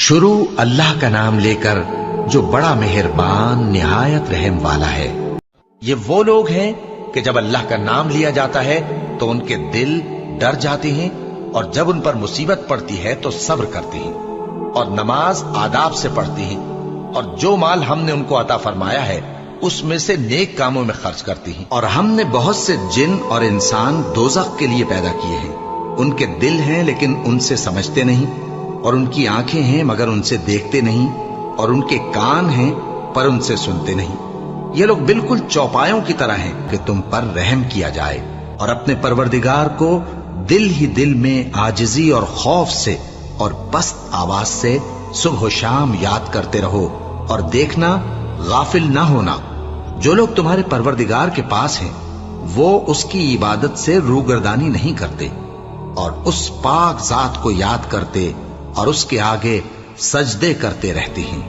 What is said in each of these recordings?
शुरू अल्लाह का नाम लेकर जो बड़ा मेहरबान निहायत रहम वाला है। ये वो लोग हैं कि जब अल्लाह का नाम लिया जाता है तो उनके दिल डर जाते हैं, और जब उन पर मुसीबत पड़ती है तो सब्र करते हैं और नमाज आदाब से पढ़ते हैं, और जो माल हमने उनको अता फरमाया है उसमें से नेक कामों में खर्च करती हैं। और हमने बहुत से जिन और इंसान दोज़ख के लिए पैदा किए हैं। उनके दिल हैं लेकिन उनसे समझते नहीं, और उनकी आंखें हैं मगर उनसे देखते नहीं, और उनके कान हैं पर उनसे सुनते नहीं। ये लोग बिल्कुल चौपायों की तरह हैं कि तुम पर रहम किया जाए, और अपने परवरदिगार को दिल ही दिल में आजिजी और खौफ से और पस्त आवाज से सुबह शाम याद करते रहो, और देखना गाफिल ना होना। जो लोग तुम्हारे परवरदिगार के पास हैं वो उसकी इबादत से रूगर्दानी नहीं करते, और उस पाक जात को याद करते और उसके आगे सजदे करते रहते हैं।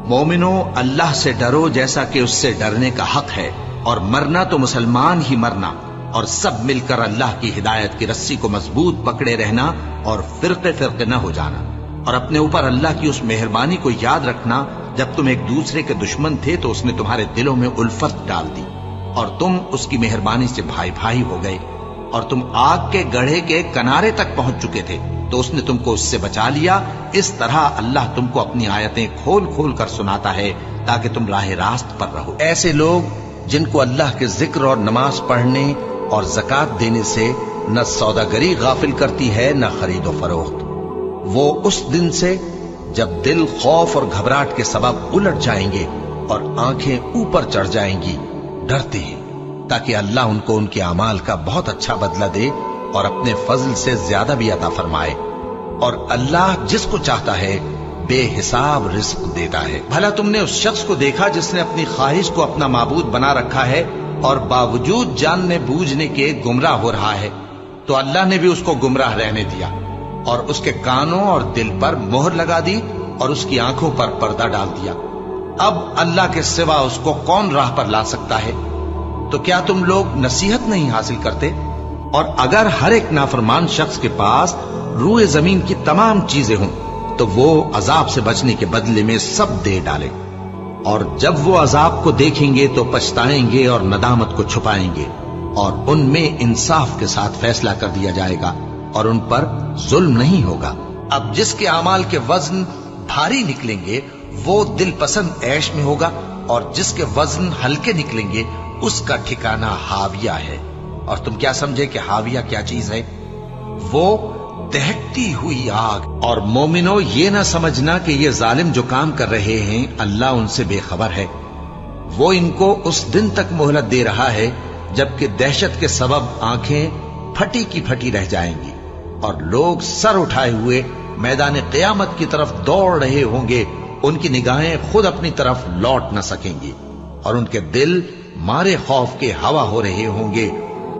मोमिनो, अल्लाह से डरो जैसा कि उससे डरने का हक है, और मरना तो मुसलमान ही मरना, और सब मिलकर अल्लाह की हिदायत की रस्सी को मजबूत पकड़े रहना और फिरके फिरके न हो जाना। और अपने ऊपर अल्लाह की उस मेहरबानी को याद रखना, जब तुम एक दूसरे के दुश्मन थे तो उसने तुम्हारे दिलों में उल्फत डाल दी, और तुम उसकी मेहरबानी से भाई भाई हो गए। और तुम आग के गड्ढे के किनारे तक पहुंच चुके थे तो उसने तुमको उससे बचा लिया। इस तरह अल्लाह तुमको अपनी आयतें खोल खोल कर सुनाता है ताकि तुम राह रास्त पर रहो। ऐसे लोग जिनको अल्लाह के जिक्र और नमाज पढ़ने और ज़कात देने से न सौदागरी गाफिल करती है न खरीदो फरोख्त, वो उस दिन से जब दिल खौफ और घबराहट के सबब उलट जाएंगे और आंखें ऊपर चढ़ जाएंगी, डरते हैं ताकि अल्लाह उनको उनके अमाल का बहुत अच्छा बदला दे और अपने फजल से ज्यादा भी अता फरमाए। और अल्लाह जिसको चाहता है बेहिसाब रिस्क देता है। भला तुमने उस शख्स को देखा जिसने अपनी ख्वाहिश को अपना माबूद बना रखा है और बावजूद जानने बूझने के गुमराह हो रहा है, तो अल्लाह ने भी उसको गुमराह रहने दिया और उसके कानों और दिल पर मोहर लगा दी और उसकी आंखों पर पर्दा डाल दिया। अब अल्लाह के सिवा उसको कौन राह पर ला सकता है? तो क्या तुम लोग नसीहत नहीं हासिल करते? और अगर हर एक नाफरमान शख्स के पास रूए जमीन की तमाम चीजें हों तो वो अजाब से बचने के बदले में सब दे डाले, और जब वो अजाब को देखेंगे तो पछताएंगे और नदामत को छुपाएंगे, और उनमें इंसाफ के साथ फैसला कर दिया जाएगा और उन पर जुल्म नहीं होगा। अब जिसके अमाल के वजन भारी निकलेंगे वो दिल पसंद ऐश में होगा, और जिसके वजन हल्के निकलेंगे उसका ठिकाना हाविया है। और तुम क्या समझे कि हाविया क्या चीज है? वो दहकती हुई आग। और मोमिनो, ये ना समझना कि ये जालिम जो काम कर रहे हैं अल्लाह उनसे बेखबर है। वो इनको उस दिन तक मोहलत दे रहा है जबकि दहशत के सबब आंखें फटी की फटी रह जाएंगी और लोग सर उठाए हुए मैदान क़यामत की तरफ दौड़ रहे होंगे। उनकी निगाहें खुद अपनी तरफ लौट न सकेंगी और उनके दिल मारे खौफ के हवा हो रहे होंगे।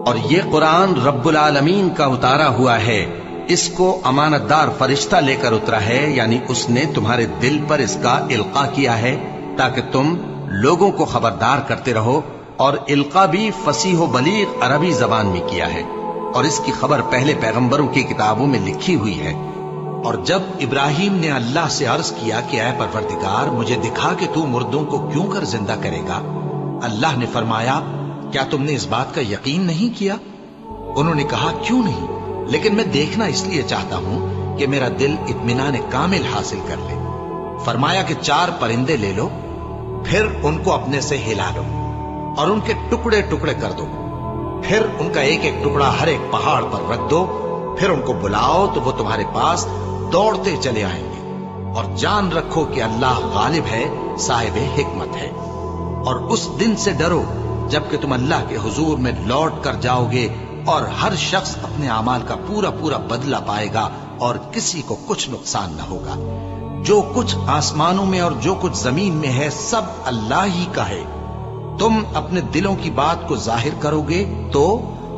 और ये कुरान रब्बुल आलमीन का उतारा हुआ है, इसको अमानतदार फरिश्ता लेकर उतरा है, यानी उसने तुम्हारे दिल पर इसका इल्का किया है ताकि तुम लोगों को खबरदार करते रहो। और इल्का भी फसीह व बलीग अरबी जबान में किया है, और इसकी खबर पहले पैगंबरों की किताबों में लिखी हुई है। और जब इब्राहिम ने अल्लाह से अर्ज किया कि ऐ परवरदिगार, मुझे दिखा कि तू मुर्दों को क्यों कर जिंदा करेगा, अल्लाह ने फरमाया, क्या तुमने इस बात का यकीन नहीं किया? उन्होंने कहा, क्यों नहीं, लेकिन मैं देखना इसलिए चाहता हूं कि मेरा दिल इत्मीनान कामिल हासिल कर ले। फरमाया कि 4 परिंदे ले लो, फिर उनको अपने से हिला लो और उनके टुकड़े टुकड़े कर दो, फिर उनका एक एक टुकड़ा हर एक पहाड़ पर रख दो, फिर उनको बुलाओ तो वो तुम्हारे पास दौड़ते चले आएंगे। और जान रखो कि अल्लाह गालिब है, साहिब हिकमत है। और उस दिन से डरो जबकि तुम अल्लाह के हुजूर में लौट कर जाओगे और हर शख्स अपने अमाल का पूरा पूरा बदला पाएगा और किसी को कुछ नुकसान न होगा। जो कुछ आसमानों में और जो कुछ जमीन में है सब अल्लाह ही का है। तुम अपने दिलों की बात को जाहिर करोगे तो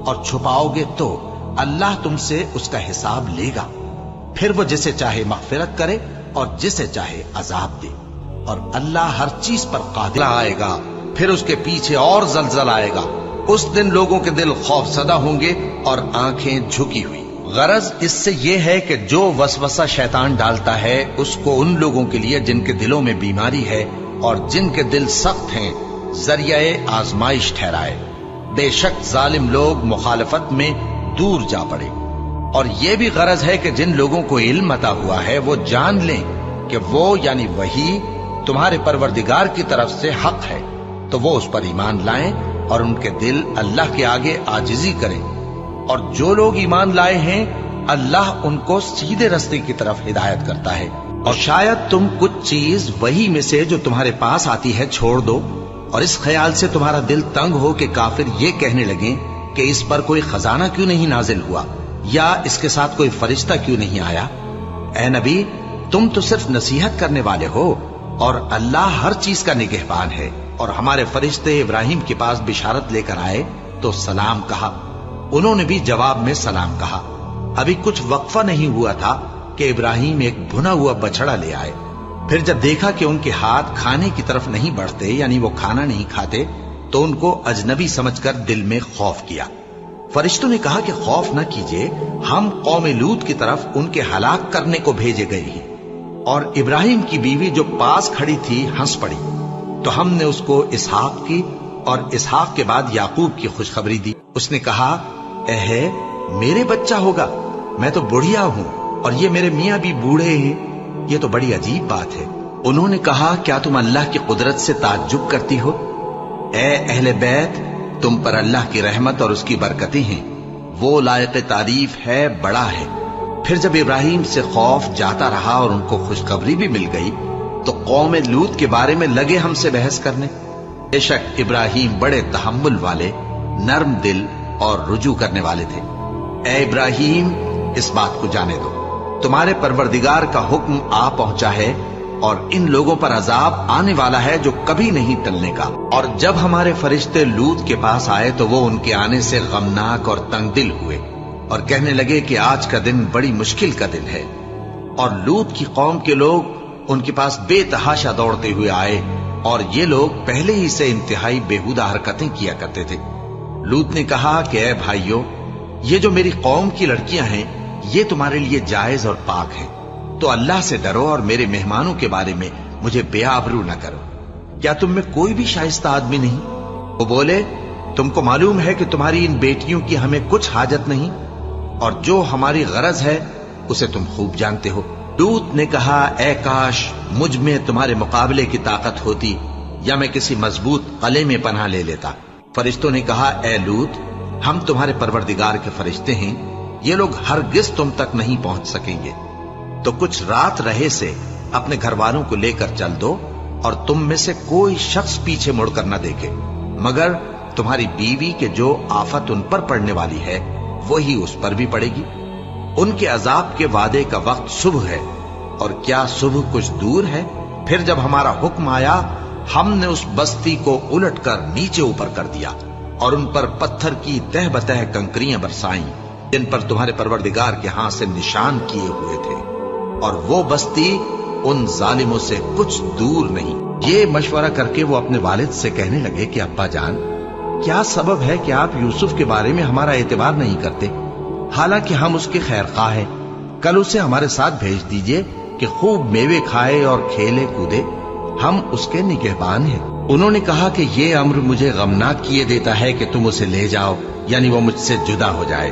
और छुपाओगे तो अल्लाह तुमसे उसका हिसाब लेगा। फिर वो जिसे चाहे मगफिरत करे और जिसे चाहे अजाब दे। और अल्लाह हर चीज पर कादिर आएगा। फिर उसके पीछे और जलजला आएगा। उस दिन लोगों के दिल खौफ सदा होंगे और आंखें झुकी हुई। غرض اس سے یہ ہے کہ جو وسوسہ شیطان ڈالتا ہے اس کو ان لوگوں کے لیے جن کے دلوں میں بیماری ہے اور جن کے دل سخت ہیں ذریعہ آزمائش ٹھہرائے۔ بے شک ظالم لوگ مخالفت میں دور جا پڑے۔ اور یہ بھی غرض ہے کہ جن لوگوں کو علم عطا ہوا ہے وہ جان لیں کہ وہ یعنی وحی تمہارے پروردگار کی طرف سے حق ہے، تو وہ اس پر ایمان لائیں اور ان کے دل اللہ کے آگے عاجزی کریں۔ اور جو لوگ ایمان لائے ہیں اللہ ان کو سیدھے رستے کی طرف ہدایت کرتا ہے۔ اور شاید تم کچھ چیز وحی میں سے جو تمہارے پاس آتی ہے چھوڑ دو، اور اس خیال سے تمہارا دل تنگ ہو کہ کافر یہ کہنے لگیں کہ اس پر کوئی خزانہ کیوں نہیں نازل ہوا، یا اس کے ساتھ کوئی فرشتہ کیوں نہیں آیا۔ اے نبی، تم تو صرف نصیحت کرنے والے ہو، اور اللہ ہر چیز کا نگہبان ہے۔ اور ہمارے فرشتے ابراہیم کے پاس بشارت لے کر آئے تو سلام کہا، انہوں نے بھی جواب میں سلام کہا۔ ابھی کچھ وقفہ نہیں ہوا تھا کہ ابراہیم ایک بھنا ہوا بچڑا لے آئے۔ پھر جب دیکھا کہ ان کے ہاتھ کھانے کی طرف نہیں بڑھتے، یعنی وہ کھانا نہیں کھاتے، تو ان کو اجنبی سمجھ کر دل میں خوف کیا۔ فرشتوں نے کہا کہ خوف نہ کیجیے، ہم قوم لوط کی طرف ان کے ہلاک کرنے کو بھیجے گئے ہیں۔ اور ابراہیم کی بیوی جو پاس کھڑی تھی ہنس پڑی، تو ہم نے اس کو اسحاق کی اور اسحاق کے بعد یعقوب کی خوشخبری دی۔ اس نے کہا، اے میرے بچہ ہوگا، میں تو بڑھیا ہوں اور یہ میرے میاں بھی بوڑھے ہیں، یہ تو بڑی عجیب بات ہے۔ انہوں نے کہا، کیا تم اللہ کی قدرت سے تعجب کرتی ہو؟ اے اہل بیت، تم پر اللہ کی رحمت اور اس کی برکتیں ہیں، وہ لائق تعریف ہے، بڑا ہے۔ پھر جب ابراہیم سے خوف جاتا رہا اور ان کو خوشخبری بھی مل گئی تو قوم لوط کے بارے میں لگے ہم سے بحث کرنے۔ بے شک ابراہیم بڑے تحمل والے، نرم دل اور رجوع کرنے والے تھے۔ اے ابراہیم، اس بات کو جانے دو، تمہارے پروردگار کا حکم آ پہنچا ہے اور ان لوگوں پر عذاب آنے والا ہے جو کبھی نہیں ٹلنے کا۔ اور جب ہمارے فرشتے لوط کے پاس آئے تو وہ ان کے آنے سے غمناک اور تنگ دل ہوئے اور کہنے لگے کہ آج کا دن بڑی مشکل کا دن ہے۔ اور لوط کی قوم کے لوگ ان کے پاس بے تحاشا دوڑتے ہوئے آئے، اور یہ لوگ پہلے ہی سے انتہائی بےہودہ حرکتیں کیا کرتے تھے۔ لوط نے کہا کہ اے بھائیو، یہ جو میری قوم کی لڑکیاں ہیں یہ تمہارے لیے جائز اور پاک ہیں، تو اللہ سے ڈرو اور میرے مہمانوں کے بارے میں مجھے بے آبرو نہ کرو۔ کیا تم میں کوئی بھی شائستہ آدمی نہیں؟ وہ بولے، تم کو معلوم ہے کہ تمہاری ان بیٹیوں کی ہمیں کچھ حاجت نہیں، اور جو ہماری غرض ہے اسے تم خوب جانتے ہو۔ لوط نے کہا، اے کاش مجھ میں تمہارے مقابلے کی طاقت ہوتی، یا میں کسی مضبوط قلعے میں پناہ لے لیتا۔ فرشتوں نے کہا، اے لوط، ہم تمہارے پروردگار کے فرشتے ہیں، یہ لوگ ہرگز تم تک نہیں پہنچ سکیں گے، تو کچھ رات رہے سے اپنے گھر والوں کو لے کر چل دو، اور تم میں سے کوئی شخص پیچھے مڑ کر نہ دیکھے، مگر تمہاری بیوی کے جو آفت ان پر پڑنے والی ہے وہی اس پر بھی پڑے گی۔ ان کے عذاب کے وعدے کا وقت صبح ہے، اور کیا صبح کچھ دور ہے؟ پھر جب ہمارا حکم آیا ہم نے اس بستی کو الٹ کر نیچے اوپر کر دیا، اور ان پر پتھر کی تہ بتہ کنکریاں برسائیں جن پر تمہارے پروردگار کے ہاں سے نشان کیے ہوئے تھے، اور وہ بستی ان ظالموں سے کچھ دور نہیں۔ یہ مشورہ کر کے وہ اپنے والد سے کہنے لگے کہ ابا جان، کیا سبب ہے کہ آپ یوسف کے بارے میں ہمارا اعتبار نہیں کرتے؟ حالانکہ ہم اس کے خیر خواہ ہیں، کل اسے ہمارے ساتھ بھیج دیجئے کہ خوب میوے کھائے اور کھیلے کودے، ہم اس کے نگہبان ہیں۔ انہوں نے کہا کہ یہ امر مجھے غمناک کیے دیتا ہے کہ تم اسے لے جاؤ، یعنی وہ مجھ سے جدا ہو جائے،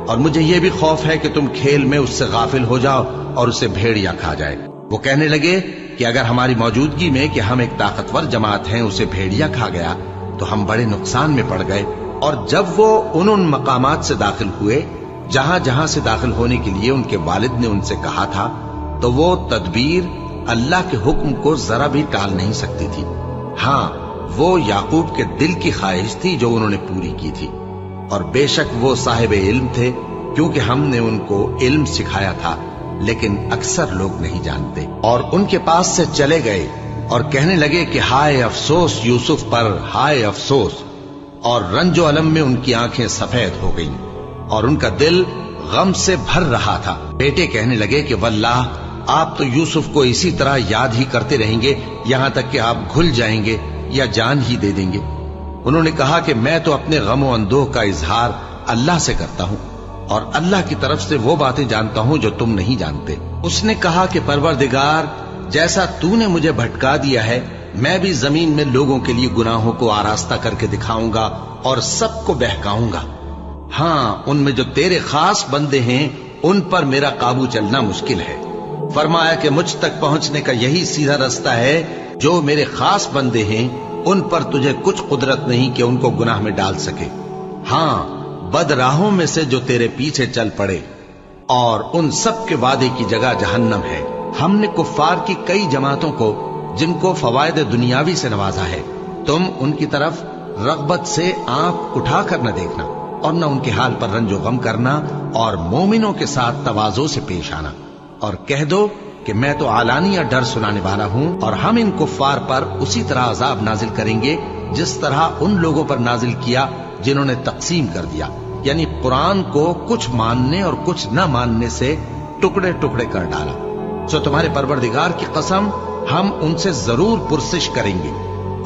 اور مجھے یہ بھی خوف ہے کہ تم کھیل میں اس سے غافل ہو جاؤ اور اسے بھیڑیا کھا جائے۔ وہ کہنے لگے کہ اگر ہماری موجودگی میں کہ ہم ایک طاقتور جماعت ہیں اسے بھیڑیا کھا گیا تو ہم بڑے نقصان میں پڑ گئے۔ اور جب وہ ان مقامات سے داخل ہوئے جہاں جہاں سے داخل ہونے کے لیے ان کے والد نے ان سے کہا تھا، تو وہ تدبیر اللہ کے حکم کو ذرا بھی ٹال نہیں سکتی تھی۔ ہاں، وہ یعقوب کے دل کی خواہش تھی جو انہوں نے پوری کی تھی، اور بے شک وہ صاحب علم تھے، کیونکہ ہم نے ان کو علم سکھایا تھا، لیکن اکثر لوگ نہیں جانتے۔ اور ان کے پاس سے چلے گئے اور کہنے لگے کہ ہائے افسوس یوسف پر، ہائے افسوس، اور رنج و الم میں ان کی آنکھیں سفید ہو گئیں اور ان کا دل غم سے بھر رہا تھا۔ بیٹے کہنے لگے کہ واللہ آپ تو یوسف کو اسی طرح یاد ہی کرتے رہیں گے یہاں تک کہ آپ گھل جائیں گے یا جان ہی دے دیں گے۔ انہوں نے کہا کہ میں تو اپنے غم و اندوہ کا اظہار اللہ سے کرتا ہوں، اور اللہ کی طرف سے وہ باتیں جانتا ہوں جو تم نہیں جانتے۔ اس نے کہا کہ پروردگار، جیسا تو نے مجھے بھٹکا دیا ہے، میں بھی زمین میں لوگوں کے لیے گناہوں کو آراستہ کر کے دکھاؤں گا اور سب کو بہکاؤں گا۔ ہاں، ان میں جو تیرے خاص بندے ہیں ان پر میرا قابو چلنا مشکل ہے۔ فرمایا کہ مجھ تک پہنچنے کا یہی سیدھا رستہ ہے، جو میرے خاص بندے ہیں ان پر تجھے کچھ قدرت نہیں کہ ان کو گناہ میں ڈال سکے۔ ہاں، بد راہوں میں سے جو تیرے پیچھے چل پڑے، اور ان سب کے وعدے کی جگہ جہنم ہے۔ ہم نے کفار کی کئی جماعتوں کو جن کو فوائد دنیاوی سے نوازا ہے، تم ان کی طرف رغبت سے آنکھ اٹھا کر نہ دیکھنا اور نہ ان کے حال پر رنج و غم کرنا، اور مومنوں کے ساتھ تواضع سے پیش آنا، اور کہہ دو کہ میں تو اعلانیہ ڈر سنانے والا ہوں، اور ہم ان کفار پر اسی طرح عذاب نازل کریں گے جس طرح ان لوگوں پر نازل کیا جنہوں نے تقسیم کر دیا، یعنی قرآن کو کچھ ماننے اور کچھ نہ ماننے سے ٹکڑے ٹکڑے کر ڈالا۔ سو تمہارے پروردگار کی قسم، ہم ان سے ضرور پرسش کریں گے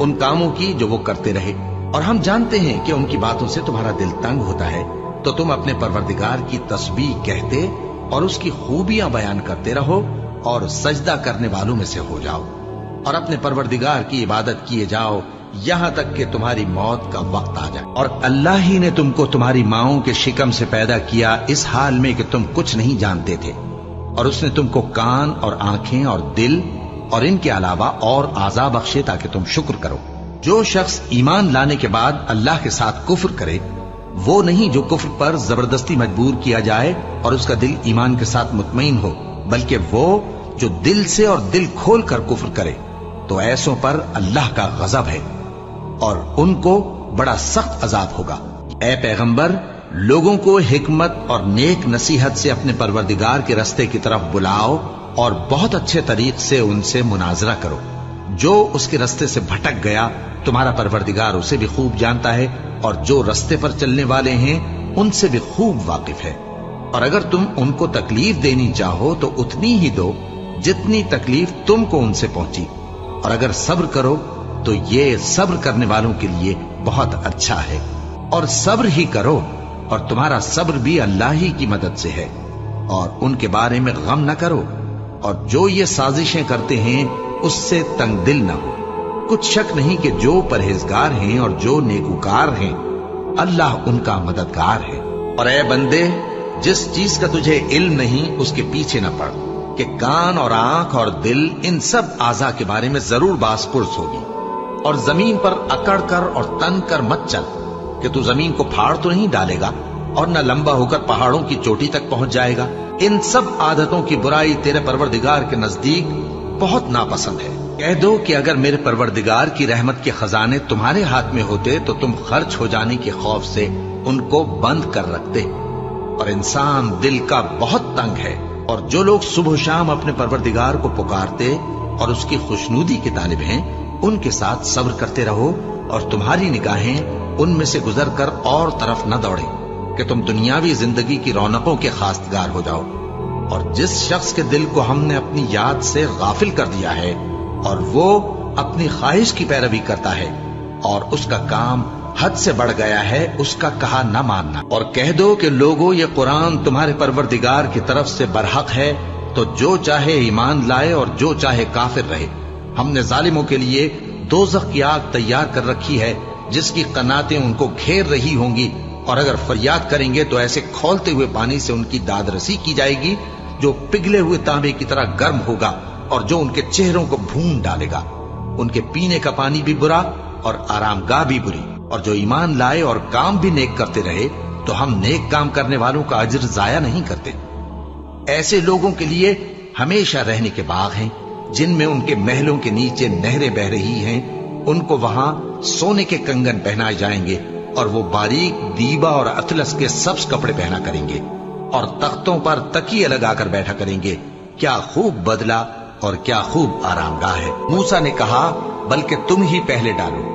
ان کاموں کی جو وہ کرتے رہے، اور ہم جانتے ہیں کہ ان کی باتوں سے تمہارا دل تنگ ہوتا ہے، تو تم اپنے پروردگار کی تسبیح کہتے اور اس کی خوبیاں بیان کرتے رہو اور سجدہ کرنے والوں میں سے ہو جاؤ، اور اپنے پروردگار کی عبادت کیے جاؤ یہاں تک کہ تمہاری موت کا وقت آ جائے۔ اور اللہ ہی نے تم کو تمہاری ماؤں کے شکم سے پیدا کیا اس حال میں کہ تم کچھ نہیں جانتے تھے، اور اس نے تم کو کان اور آنکھیں اور دل اور ان کے علاوہ اور اعضاء بخشے تاکہ تم شکر کرو۔ جو شخص ایمان لانے کے بعد اللہ کے ساتھ کفر کرے، وہ نہیں جو کفر پر زبردستی مجبور کیا جائے اور اس کا دل ایمان کے ساتھ مطمئن ہو، بلکہ وہ جو دل سے اور دل کھول کر کفر کرے، تو ایسوں پر اللہ کا غضب ہے اور ان کو بڑا سخت عذاب ہوگا۔ اے پیغمبر، لوگوں کو حکمت اور نیک نصیحت سے اپنے پروردگار کے رستے کی طرف بلاؤ اور بہت اچھے طریق سے ان سے مناظرہ کرو۔ جو اس کے رستے سے بھٹک گیا، تمہارا پروردگار اسے بھی خوب جانتا ہے، اور جو رستے پر چلنے والے ہیں ان سے بھی خوب واقف ہے۔ اور اگر تم ان کو تکلیف دینی چاہو تو اتنی ہی دو جتنی تکلیف تم کو ان سے پہنچی، اور اگر صبر کرو تو یہ صبر کرنے والوں کے لیے بہت اچھا ہے۔ اور صبر ہی کرو، اور تمہارا صبر بھی اللہ ہی کی مدد سے ہے، اور ان کے بارے میں غم نہ کرو، اور جو یہ سازشیں کرتے ہیں اس سے تنگ دل نہ ہو۔ کچھ شک نہیں کہ جو پرہیزگار ہیں اور جو نیکوکار ہیں، اللہ ان کا مددگار ہے۔ اور اے بندے، جس چیز کا تجھے علم نہیں اس کے پیچھے نہ پڑ، کہ کان اور آنکھ اور دل ان سب اعضاء کے بارے میں ضرور باس پرس ہوگی۔ اور زمین پر اکڑ کر اور تن کر مت چل، کہ تو زمین کو پھاڑ تو نہیں ڈالے گا اور نہ لمبا ہو کر پہاڑوں کی چوٹی تک پہنچ جائے گا۔ ان سب عادتوں کی برائی تیرے پروردگار کے نزدیک بہت ناپسند ہے۔ کہہ دو کہ اگر میرے پروردگار کی رحمت کے خزانے تمہارے ہاتھ میں ہوتے تو تم خرچ ہو جانے کے خوف سے ان کو بند کر رکھتے، اور انسان دل کا بہت تنگ ہے۔ اور جو لوگ صبح و شام اپنے پروردگار کو پکارتے اور اس کی خوشنودی کے طالب ہیں، ان کے ساتھ صبر کرتے رہو، اور تمہاری نگاہیں ان میں سے گزر کر اور طرف نہ دوڑیں کہ تم دنیاوی زندگی کی رونقوں کے خواستگار ہو جاؤ۔ اور جس شخص کے دل کو ہم نے اپنی یاد سے غافل کر دیا ہے اور وہ اپنی خواہش کی پیروی کرتا ہے اور اس کا کام حد سے بڑھ گیا ہے، اس کا کہا نہ ماننا۔ اور کہہ دو کہ لوگوں، یہ قرآن تمہارے پروردگار کی طرف سے برحق ہے، تو جو چاہے ایمان لائے اور جو چاہے کافر رہے۔ ہم نے ظالموں کے لیے دوزخ کی آگ تیار کر رکھی ہے جس کی قناتیں ان کو گھیر رہی ہوں گی، اور اگر فریاد کریں گے تو ایسے کھولتے ہوئے پانی سے ان کی داد رسی کی جائے گی جو پگھلے ہوئے تانبے کی طرح گرم ہوگا اور جو ان کے چہروں کو بھون ڈالے گا۔ ان کے پینے کا پانی بھی برا اور آرام گاہ بھی بری۔ اور جو ایمان لائے اور کام بھی نیک کرتے رہے تو ہم نیک کام کرنے والوں کا اجر ضائع نہیں کرتے۔ ایسے لوگوں کے لیے ہمیشہ رہنے کے باغ ہیں جن میں ان کے محلوں کے نیچے نہریں بہ رہی ہیں، ان کو وہاں سونے کے کنگن پہنائے جائیں گے، اور وہ باریک دیبا اور اطلس کے سبز کپڑے پہنا کریں گے، اور تختوں پر تکیے لگا کر بیٹھا کریں گے۔ کیا خوب بدلہ اور کیا خوب آرام گاہ ہے۔ موسیٰ نے کہا، بلکہ تم ہی پہلے ڈالو۔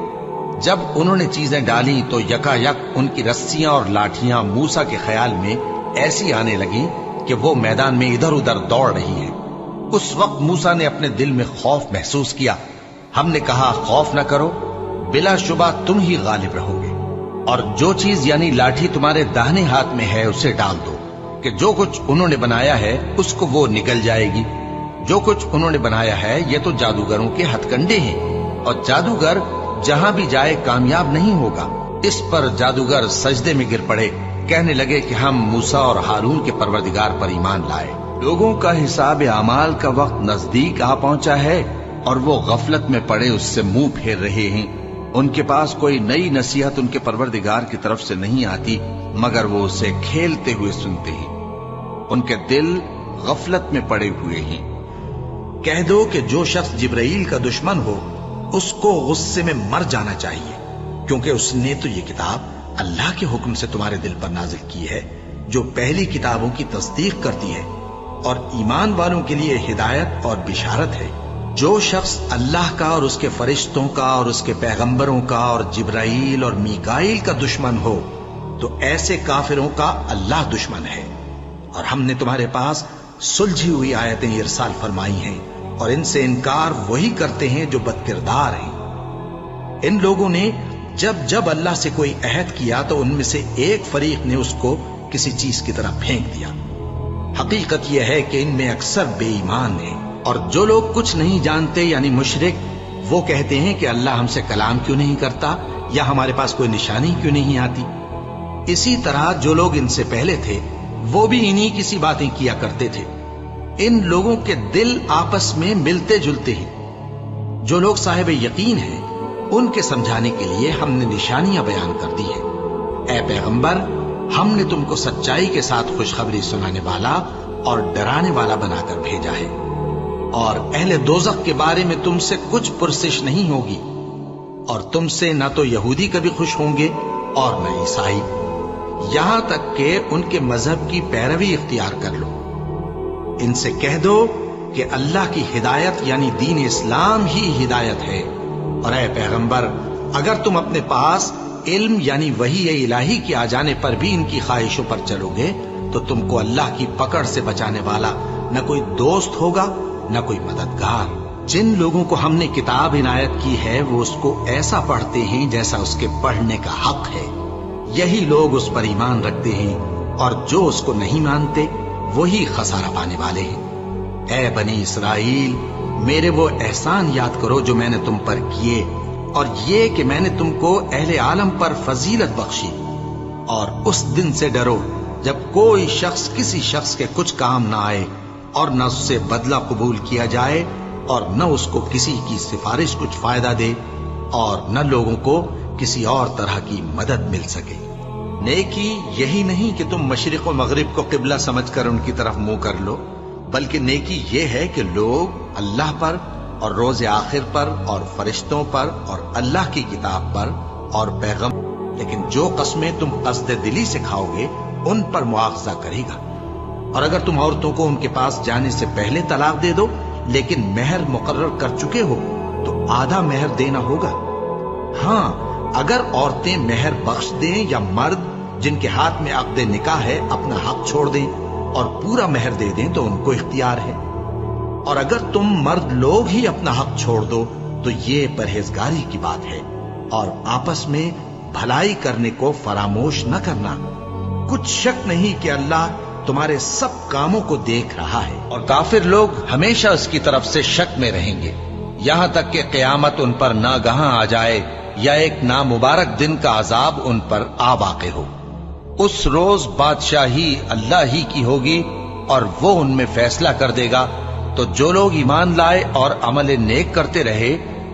جب انہوں نے چیزیں ڈالی تو یکا یک ان کی رسیاں اور لاٹھیاں موسیٰ کے خیال میں ایسی آنے لگی کہ وہ میدان میں ادھر ادھر دوڑ رہی ہیں۔ اس وقت موسیٰ نے اپنے دل میں خوف محسوس کیا۔ ہم نے کہا، خوف نہ کرو، بلا شبہ تم ہی غالب رہو گے، اور جو چیز یعنی لاٹھی تمہارے داہنے ہاتھ میں ہے اسے ڈال دو۔ कि जो कुछ उन्होंने बनाया है उसको वो निगल जाएगी। जो कुछ उन्होंने बनाया है ये तो जादूगरों के हथकंडे हैं, और जादूगर जहां भी जाए कामयाब नहीं होगा। इस पर जादूगर सजदे में गिर पड़े, कहने लगे कि हम मूसा और हारून के परवरदिगार पर ईमान लाए। लोगों का हिसाब अमाल का वक्त नजदीक आ पहुंचा है और वो गफलत में पड़े उससे मुंह फेर रहे हैं। उनके पास कोई नई नसीहत उनके परवरदिगार की तरफ से नहीं आती, मगर वो उसे खेलते हुए सुनते हैं। उनके दिल गफलत में पड़े हुए हैं। कह दो कि जो शख्स जिब्राइल का दुश्मन हो उसको गुस्से में मर जाना चाहिए, क्योंकि उसने तो ये किताब अल्लाह के हुक्म से तुम्हारे दिल पर नाजिल की है, जो पहली किताबों की तस्दीक करती है और ईमान वालों के लिए हिदायत और बिशारत है। जो शख्स अल्लाह का और उसके फरिश्तों का और उसके पैगंबरों का और जिब्राइल और मीकाइल का दुश्मन हो, तो ऐसे काफिरों का अल्लाह दुश्मन है। और हमने तुम्हारे पास सुलझी हुई आयतें इरसाल फरमाई हैं, और इनसे इनकार वही करते हैं जो बदकिरदार हैं। इन लोगों ने जब जब अल्लाह से कोई अहद किया तो उनमें से एक फरीक ने उसको किसी चीज की तरह फेंक दिया। हकीकत यह है कि इनमें अक्सर बेईमान हैं। और जो लोग कुछ नहीं जानते यानी मुशरिक, वो कहते हैं कि अल्लाह हमसे कलाम क्यों नहीं करता, या हमारे पास कोई निशानी क्यों नहीं आती। इसी तरह जो लोग इनसे पहले थे वो भी इन्हीं किसी बातें किया करते थे। इन लोगों के दिल आपस में मिलते जुलते हैं। जो लोग साहिब यकीन हैं उनके समझाने के लिए हमने निशानियां बयान कर दी है। ऐ पैगंबर, हमने तुमको सच्चाई के साथ खुशखबरी सुनाने वाला और डराने वाला बनाकर भेजा है। और अहले दोज़ख के बारे में तुमसे कुछ पुरसिश नहीं होगी, और तुमसे न तो यहूदी कभी खुश होंगे और न ईसाई, यहां तक कि उनके मजहब की पैरवी इख्तियार कर लो। इनसे कह दो कि अल्लाह की हिदायत यानी दीन इस्लाम ही हिदायत है। और ऐ पैगंबर, अगर तुम अपने पास इल्म यानी वही इलाही के आ जाने पर भी इनकी ख्वाहिशों पर चलोगे तो तुमको अल्लाह की पकड़ से बचाने वाला न कोई दोस्त होगा न कोई मददगार। जिन लोगों को हमने किताब इनायत की है वो उसको ऐसा पढ़ते हैं जैसा उसके पढ़ने का हक है। यही लोग उस पर ईमान रखते हैं, और जो उसको नहीं मानते वही खसारा पाने वाले हैं। ऐ बनी इसराइल, मेरे वो एहसान याद करो जो मैंने तुम पर किए, और ये कि मैंने तुमको अहले आलम पर फजीलत बख्शी। और उस दिन से डरो जब कोई शख्स किसी शख्स के कुछ काम ना आए, और न उससे बदला कबूल किया जाए, और न उसको किसी की सिफारिश कुछ फायदा दे, और न लोगों को किसी और तरह की मदद मिल सके। नेकी यही नहीं कि तुम मशरिक और मगरिब को किबला समझकर उनकी तरफ मुंह कर लो, बल्कि नेकी ये है कि लोग अल्लाह पर और रोज आखिर पर और फरिश्तों पर और अल्लाह की किताब पर और पैगम, लेकिन जो कस्में तुम कसदे दिली से खाओगे उन पर मुआवजा करेगा। और अगर तुम औरतों को उनके पास जाने से पहले तलाक दे दो लेकिन मेहर मुकर्रर कर चुके हो तो आधा मेहर देना होगा। हाँ, अगर औरतें मेहर बख्श दें या मर्द जिनके हाथ में अक़्द निकाह है अपना हक छोड़ दें और पूरा मेहर दे दें तो उनको इख्तियार है। और अगर तुम मर्द लोग ही अपना हक छोड़ दो तो ये परहेजगारी की बात है, और आपस में भलाई करने को फरामोश न करना। कुछ शक नहीं कि अल्लाह तुम्हारे सब कामों को देख रहा है। और काफिर लोग हमेशा उसकी तरफ से शक में रहेंगे, यहां तक कि क़यामत उन पर नागहां आ जाए या एक नामुबारक दिन का अजाब उन पर आ वाक़े हो। उस रोज बादशाही अल्लाह ही की होगी और वो उनमें फैसला कर देगा। तो जो लोग ईमान लाए और अमल नेक करते रहे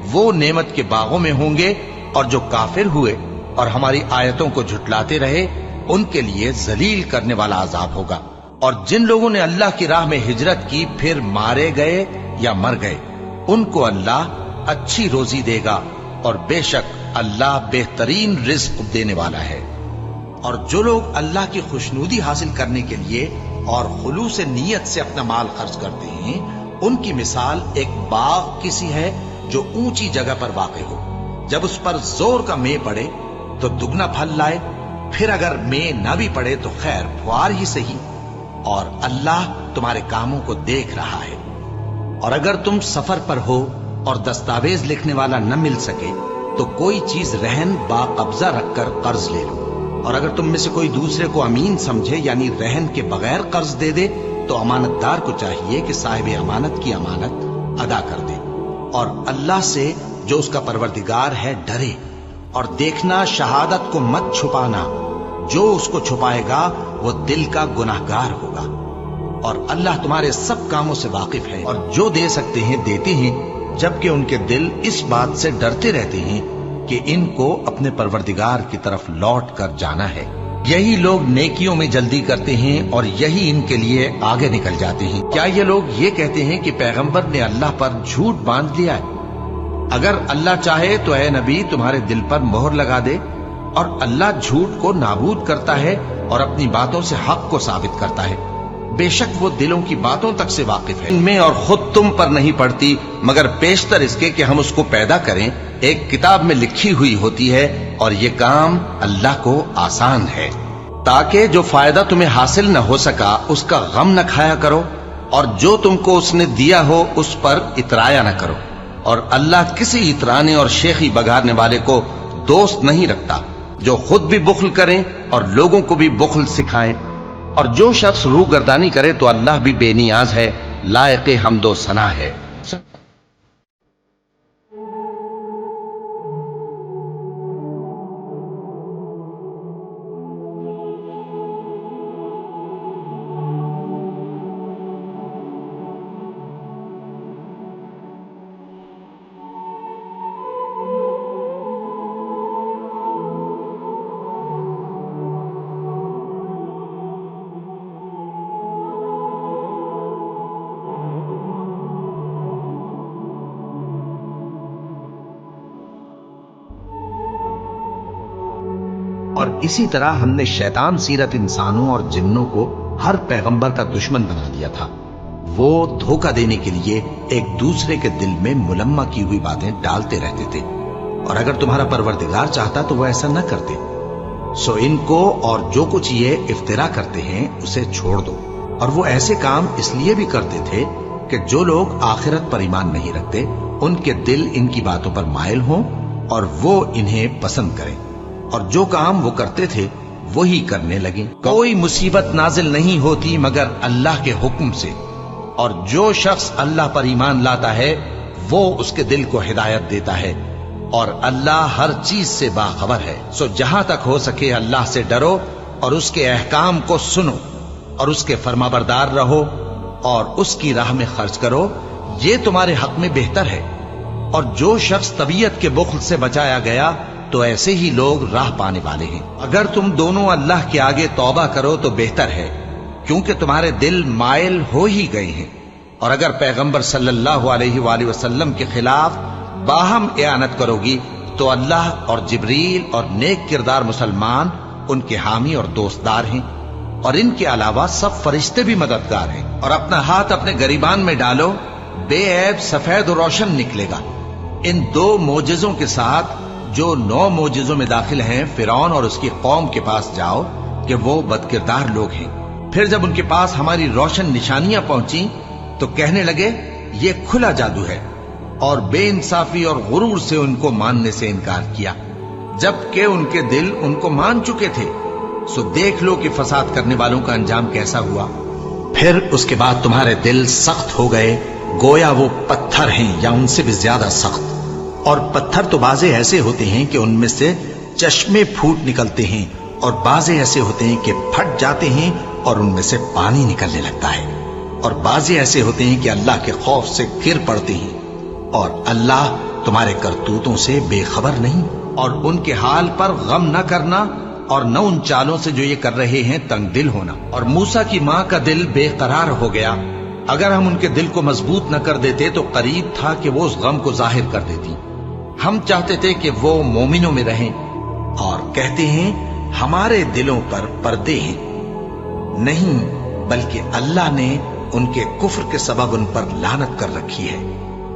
वो नेमत के बागों में होंगे, और जो काफिर हुए और हमारी आयतों को झुटलाते रहे उनके लिए जलील करने वाला अजाब होगा। और जिन लोगों ने अल्लाह की राह में हिजरत की फिर मारे गए या मर गए उनको अल्लाह अच्छी रोजी देगा, और बेशक अल्लाह बेहतरीन रिज्क देने वाला है। और जो लोग अल्लाह की खुशनूदी हासिल करने के लिए और खुलूस नीयत से अपना माल खर्च करते हैं उनकी मिसाल एक बाग की सी है जो ऊंची जगह पर वाक़े हो। जब उस पर जोर का मे पड़े तो दुगना फल लाए, फिर अगर मे न भी पड़े तो खैर फुआर ही सही, और अल्लाह तुम्हारे कामों को देख रहा है। और अगर तुम सफर पर हो और दस्तावेज लिखने वाला न मिल सके तो कोई चीज रहन बाकब्जा रखकर कर्ज ले लो, اور اگر تم میں سے کوئی دوسرے کو امین سمجھے یعنی رہن کے بغیر قرض دے دے تو امانتدار کو چاہیے کہ صاحب امانت کی امانت ادا کر دے اور اللہ سے جو اس کا پروردگار ہے ڈرے، اور دیکھنا شہادت کو مت چھپانا، جو اس کو چھپائے گا وہ دل کا گناہگار ہوگا، اور اللہ تمہارے سب کاموں سے واقف ہے، اور جو دے سکتے ہیں دیتے ہیں، جبکہ ان کے دل اس بات سے ڈرتے رہتے ہیں کہ ان کو اپنے پروردگار کی طرف لوٹ کر جانا ہے۔ یہی لوگ نیکیوں میں جلدی کرتے ہیں اور یہی ان کے لیے آگے نکل جاتے ہیں۔ کیا یہ لوگ یہ کہتے ہیں کہ پیغمبر نے اللہ پر جھوٹ باندھ لیا ہے؟ اگر اللہ چاہے تو اے نبی تمہارے دل پر مہر لگا دے، اور اللہ جھوٹ کو نابود کرتا ہے اور اپنی باتوں سے حق کو ثابت کرتا ہے۔ بے شک وہ دلوں کی باتوں تک سے واقف ہے، ان میں اور خود تم پر نہیں پڑتی مگر پیشتر اس کے کہ ہم اس کو پیدا کریں، ایک کتاب میں لکھی ہوئی ہوتی ہے، اور یہ کام اللہ کو آسان ہے، تاکہ جو فائدہ تمہیں حاصل نہ ہو سکا اس کا غم نہ کھایا کرو، اور جو تم کو اس نے دیا ہو اس پر اترایا نہ کرو، اور اللہ کسی اترانے اور شیخی بگاڑنے والے کو دوست نہیں رکھتا، جو خود بھی بخل کریں اور لوگوں کو بھی بخل سکھائیں، اور جو شخص روح گردانی کرے تو اللہ بھی بے نیاز ہے، لائق حمد و ثنا ہے۔ اور اسی طرح ہم نے شیطان سیرت انسانوں اور جنوں کو ہر پیغمبر کا دشمن بنا دیا تھا، وہ دھوکہ دینے کے لیے ایک دوسرے کے دل میں ملمہ کی ہوئی باتیں ڈالتے رہتے تھے، اور اگر تمہارا پروردگار چاہتا تو وہ ایسا نہ کرتے، سو ان کو اور جو کچھ یہ افترا کرتے ہیں اسے چھوڑ دو۔ اور وہ ایسے کام اس لیے بھی کرتے تھے کہ جو لوگ آخرت پر ایمان نہیں رکھتے ان کے دل ان کی باتوں پر مائل ہوں اور وہ انہیں پسند کریں، اور جو کام وہ کرتے تھے وہی کرنے لگیں۔ کوئی مصیبت نازل نہیں ہوتی مگر اللہ کے حکم سے، اور جو شخص اللہ پر ایمان لاتا ہے وہ اس کے دل کو ہدایت دیتا ہے، اور اللہ ہر چیز سے باخبر ہے۔ سو جہاں تک ہو سکے اللہ سے ڈرو اور اس کے احکام کو سنو اور اس کے فرمانبردار رہو اور اس کی راہ میں خرچ کرو، یہ تمہارے حق میں بہتر ہے۔ اور جو شخص طبیعت کے بخل سے بچایا گیا تو ایسے ہی لوگ راہ پانے والے ہیں۔ اگر تم دونوں اللہ کے آگے توبہ کرو تو بہتر ہے، کیونکہ تمہارے دل مائل ہو ہی گئے ہیں، اور اگر پیغمبر صلی اللہ علیہ وآلہ وسلم کے خلاف باہم اعانت کرو گی تو اللہ اور جبریل اور نیک کردار مسلمان ان کے حامی اور دوستدار ہیں، اور ان کے علاوہ سب فرشتے بھی مددگار ہیں۔ اور اپنا ہاتھ اپنے گریبان میں ڈالو، بے عیب سفید و روشن نکلے گا۔ ان دو معجزوں کے ساتھ جو 9 معجزوں میں داخل ہیں فرعون اور اس کی قوم کے پاس جاؤ کہ وہ بدکردار لوگ ہیں۔ پھر جب ان کے پاس ہماری روشن نشانیاں پہنچیں تو کہنے لگے یہ کھلا جادو ہے، اور بے انصافی اور غرور سے ان کو ماننے سے انکار کیا، جبکہ ان کے دل ان کو مان چکے تھے۔ سو دیکھ لو کہ فساد کرنے والوں کا انجام کیسا ہوا۔ پھر اس کے بعد تمہارے دل سخت ہو گئے، گویا وہ پتھر ہیں یا ان سے بھی زیادہ سخت، اور پتھر تو بازے ایسے ہوتے ہیں کہ ان میں سے چشمے پھوٹ نکلتے ہیں، اور بازے ایسے ہوتے ہیں کہ پھٹ جاتے ہیں اور ان میں سے پانی نکلنے لگتا ہے، اور بازے ایسے ہوتے ہیں کہ اللہ کے خوف سے گر پڑتے ہیں، اور اللہ تمہارے کرتوتوں سے بے خبر نہیں۔ اور ان کے حال پر غم نہ کرنا، اور نہ ان چالوں سے جو یہ کر رہے ہیں تنگ دل ہونا۔ اور موسیٰ کی ماں کا دل بے قرار ہو گیا، اگر ہم ان کے دل کو مضبوط نہ کر دیتے تو قریب تھا کہ وہ اس غم کو ظاہر کر دیتی۔ ہم چاہتے تھے کہ وہ مومنوں میں رہیں، اور کہتے ہیں ہمارے دلوں پر پردے ہیں، نہیں بلکہ اللہ نے ان کے کفر کے سبب ان پر لعنت کر رکھی ہے،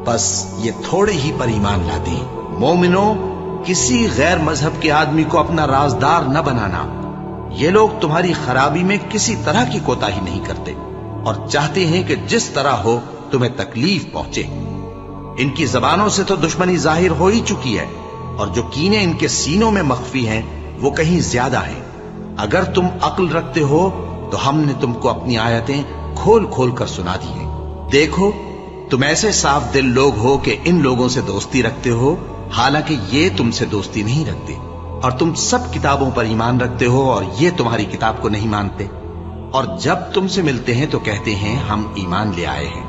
بس یہ تھوڑے ہی پر ایمان لاتے ہیں۔ مومنوں، کسی غیر مذہب کے آدمی کو اپنا رازدار نہ بنانا، یہ لوگ تمہاری خرابی میں کسی طرح کی کوتاہی نہیں کرتے، اور چاہتے ہیں کہ جس طرح ہو تمہیں تکلیف پہنچے۔ ان کی زبانوں سے تو دشمنی ظاہر ہو ہی چکی ہے، اور جو کینے ان کے سینوں میں مخفی ہیں وہ کہیں زیادہ ہیں۔ अगर तुम अक्ल रखते हो तो हमने तुमको अपनी आयतें खोल खोल कर सुना दी हैं। देखो, तुम ऐसे साफ दिल लोग हो कि इन लोगों से दोस्ती रखते हो, हालांकि ये तुमसे दोस्ती नहीं रखते, और तुम सब किताबों पर ईमान रखते हो और ये तुम्हारी किताब को नहीं मानते। और जब तुमसे मिलते हैं तो कहते हैं हम ईमान ले आए हैं,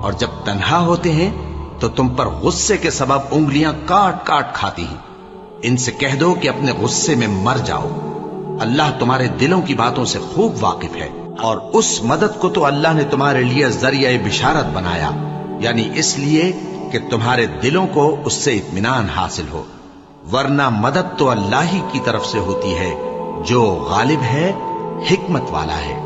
और जब तन्हा होते हैं तो तुम पर गुस्से के सबब उंगलियां काट काट खाती हैं। इनसे कह दो कि अपने गुस्से में मर जाओ। अल्लाह तुम्हारे दिलों की बातों से खूब वाकिफ है, और उस मदद को तो अल्लाह ने तुम्हारे लिए जरिया बिशारत बनाया, यानी इसलिए कि तुम्हारे दिलों को उससे इत्मीनान हासिल हो, वरना मदद तो अल्लाह ही की तरफ से होती है जो गालिब है, हिकमत वाला है।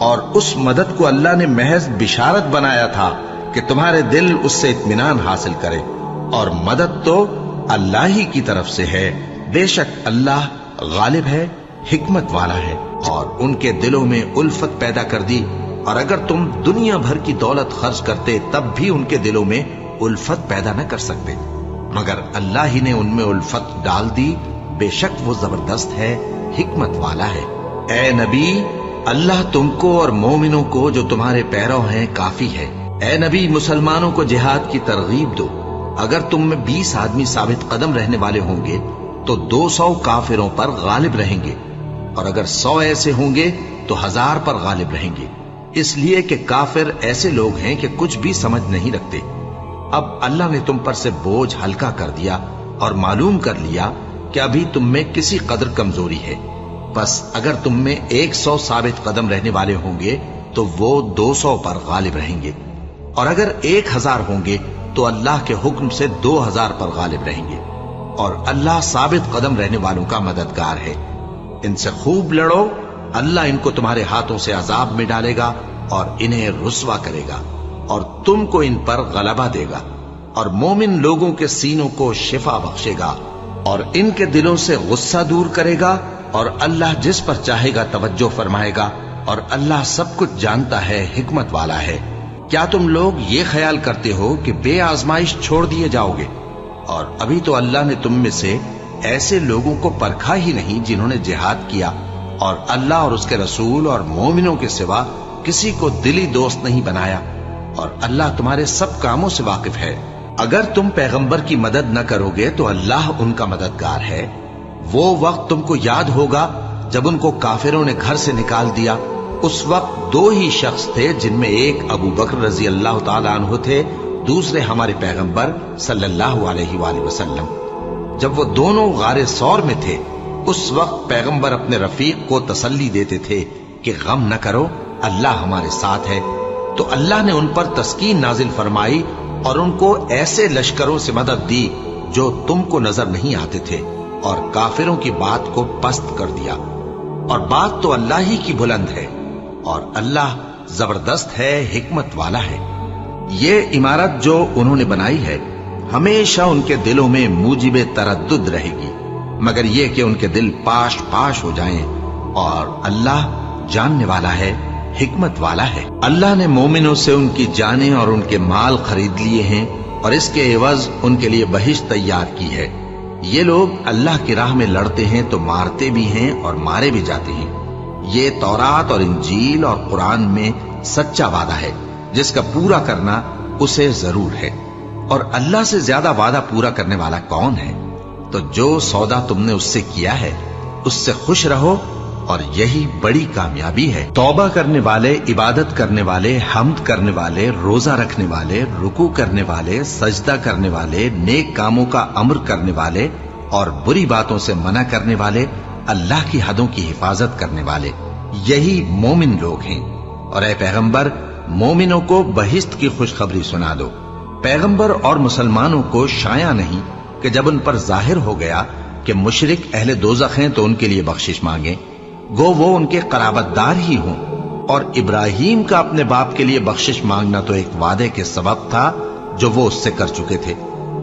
और उस मदद को अल्लाह ने महज बिशारत बनाया था कि तुम्हारे दिल उससे इत्मीनान हासिल करे, और मदद तो अल्लाह ही की तरफ से है। बेशक अल्लाह गालिब है, हिकमत वाला है। और उनके दिलों में उल्फत पैदा कर दी, और अगर तुम दुनिया भर की दौलत खर्च करते तब भी उनके दिलों में उल्फत पैदा न कर सकते, मगर अल्लाह ही ने उनमें उल्फत डाल दी। बेशक वो जबरदस्त है, हिकमत वाला है। ए नबी, अल्लाह तुमको और मोमिनों को जो तुम्हारे पैरों हैं काफी है। ए नबी, मुसलमानों को जिहाद की तरगीब दो। अगर तुम में 20 आदमी साबित कदम रहने वाले होंगे तो 200 काफिरों पर गालिब रहेंगे, और अगर 100 ऐसे होंगे तो 1000 पर गालिब रहेंगे, इसलिए कि काफिर ऐसे लोग हैं कि कुछ भी समझ नहीं रखते। अब अल्लाह ने तुम पर से बोझ हल्का कर दिया और मालूम कर लिया कि अभी तुम में किसी कदर कमजोरी है। बस अगर तुम में 100 साबित कदम रहने वाले होंगे तो वो 200 पर गालिब रहेंगे, और अगर 1000 होंगे तो अल्लाह के हुक्म से 2000 पर गालिब रहेंगे, और अल्लाह साबित कदम रहने वालों का मददगार है। इनसे खूब लड़ो, अल्लाह इनको तुम्हारे हाथों से अजाब में डालेगा और इन्हें रुस्वा करेगा, और तुमको इन पर गलबा देगा, और मोमिन लोगों के सीनों को शिफा बख्शेगा, और इनके दिलों से गुस्सा दूर करेगा, और अल्लाह जिस पर चाहेगा तवज्जो फरमाएगा, और अल्लाह सब कुछ जानता है, हिकमत वाला है। क्या तुम लोग ये ख्याल करते हो कि बेआजमाइश छोड़ दिए जाओगे? और अभी तो अल्लाह ने तुम में से ऐसे लोगों को परखा ही नहीं जिन्होंने जिहाद किया, और अल्लाह और उसके रसूल और मोमिनों के सिवा किसी को दिली दोस्त नहीं बनाया, और अल्लाह तुम्हारे सब कामों से वाकिफ है। अगर तुम पैगंबर की मदद न करोगे तो अल्लाह उनका मददगार है। वो वक्त तुमको याद होगा जब उनको काफिरों ने घर से निकाल दिया। उस वक्त 2 ही शख्स थे, जिनमें एक अबू बकर रजी अल्लाह ताला अन्हु थे, दूसरे हमारे पैगंबर सल्लल्लाहु अलैहि वसल्लम। जब वो दोनों गारे सौर में थे, उस वक्त पैगंबर अपने रफीक को तसल्ली देते थे कि गम न करो, अल्लाह हमारे साथ है। तो अल्लाह ने उन पर तस्कीन नाजिल फरमाई और उनको ऐसे लश्करों से मदद दी जो तुमको नजर नहीं आते थे, और काफिरों की बात को पस्त कर दिया। और बात तो अल्लाह ही की बुलंद है, और अल्लाह जबरदस्त है, हिकमत वाला है। ये इमारत जो उन्होंने बनाई है हमेशा उनके दिलों में मूजिबे तरद्दुद रहेगी, मगर ये कि उनके दिल पाश पाश हो जाएं, और अल्लाह जानने वाला है, हिकमत वाला है। अल्लाह ने मोमिनों से उनकी जानें और उनके माल खरीद लिए हैं, और इसके एवज उनके लिए बहिश्त तैयार की है। ये लोग अल्लाह की राह में लड़ते हैं तो मारते भी हैं और मारे भी जाते हैं। ये तौरात और इंजील और कुरान में सच्चा वादा है, जिसका पूरा करना उसे जरूर है। और अल्लाह से ज्यादा वादा पूरा करने वाला कौन है? तो जो सौदा तुमने उससे किया है उससे खुश रहो, और यही बड़ी कामयाबी है। तौबा करने वाले, इबादत करने वाले, हम्द करने वाले, रोजा रखने वाले, रुकू करने वाले, सजदा करने वाले, नेक कामों का अमर करने वाले और बुरी बातों से मना करने वाले, अल्लाह की हदों की हिफाजत करने वाले, यही मोमिन लोग हैं। और ऐ पैगंबर, मोमिनों को बहिश्त की खुशखबरी सुना दो। पैगंबर और मुसलमानों को शाया नहीं कि जब उन पर जाहिर हो गया कि मुशरिक अहले दोज़ख हैं तो उनके लिए बख्शिश मांगे, गो वो उनके कराबतदार ही हों। और इब्राहिम का अपने बाप के लिए बख्शिश मांगना तो एक वादे के सबब था जो वो उससे कर चुके थे,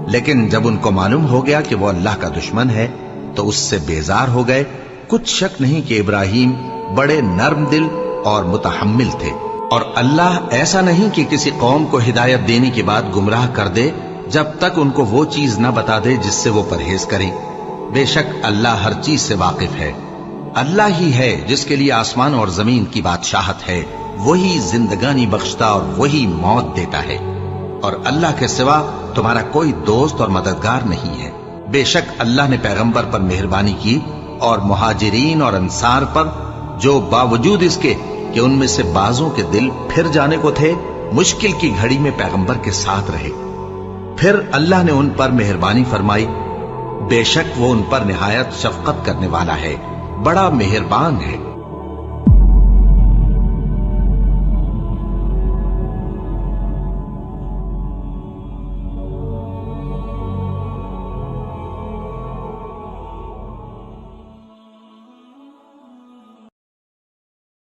लेकिन जब उनको मालूम हो गया कि वो अल्लाह का दुश्मन है तो उससे बेजार हो गए। कुछ शक नहीं कि इब्राहिम बड़े नर्म दिल और मुतहम्मिल थे। और अल्लाह ऐसा नहीं कि किसी कौम को हिदायत देने के बाद गुमराह कर दे जब तक उनको वो चीज न बता दे जिससे वो परहेज करें। बेशक अल्लाह हर चीज से वाकिफ है। अल्लाह ही है जिसके लिए आसमान और जमीन की बादशाहत है, वही जिंदगानी बख्शता और वही मौत देता है, और अल्लाह के सिवा तुम्हारा कोई दोस्त और मददगार नहीं है। बेशक अल्लाह ने पैगंबर पर मेहरबानी की और मुहाजिरीन और अंसार पर, जो बावजूद इसके कि उनमें से बाजों के दिल फिर जाने को थे, मुश्किल की घड़ी में पैगंबर के साथ रहे। फिर अल्लाह ने उन पर मेहरबानी फरमाई, बेशक वो उन पर निहायत शफकत करने वाला है, बड़ा मेहरबान है।